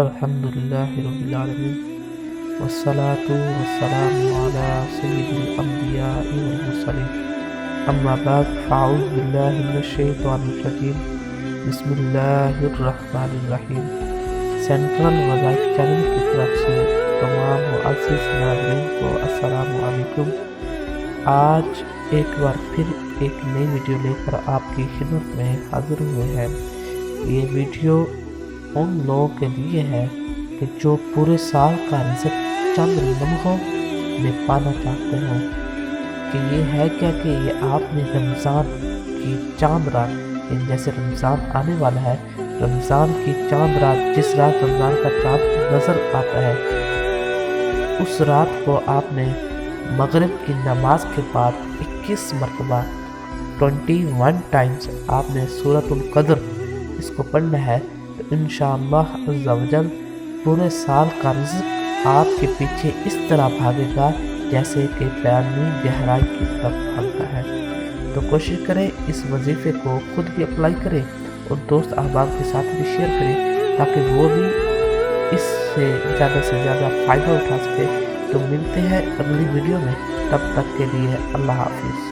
الحمدللہ رب العالمین والصلاة والسلام علی سید الانبیاء والمرسلین اما بعد فاعوذ باللہ من الشیطان الرجیم بسم اللہ الرحمن الرحیم۔ سینٹرل وظائف چینل کی طرف سے تمام معزز ناظرین کو السلام علیکم۔ آج ایک بار پھر ایک نئی ویڈیو لے کر آپ کی خدمت میں حاضر ہوئے ہیں۔ یہ ویڈیو ان لوگوں کے لیے ہے کہ جو پورے سال کا رزق چند لمحوں میں پانا چاہتے ہوں۔ کہ یہ ہے کیا کہ یہ آپ نے رمضان کی چاند رات، جیسے رمضان آنے والا ہے، رمضان کی چاند رات، جس رات رمضان کا چاند نظر آتا ہے، اس رات کو آپ نے مغرب کی نماز کے بعد 21 مرتبہ 21 ٹائمز آپ نے سورۃ القدر اس کو پڑھنا ہے، تو انشاءاللہ عز و جل پورے سال کا رزق آپ کے پیچھے اس طرح بھاگے گا جیسے کہ پانی گہرائی کی طرف بھاگتا ہے۔ تو کوشش کریں اس وظیفے کو خود بھی اپلائی کریں اور دوست احباب کے ساتھ بھی شیئر کریں تاکہ وہ بھی اس سے زیادہ فائدہ اٹھا سکے۔ تو ملتے ہیں اگلی ویڈیو میں، تب تک کے لیے اللہ حافظ۔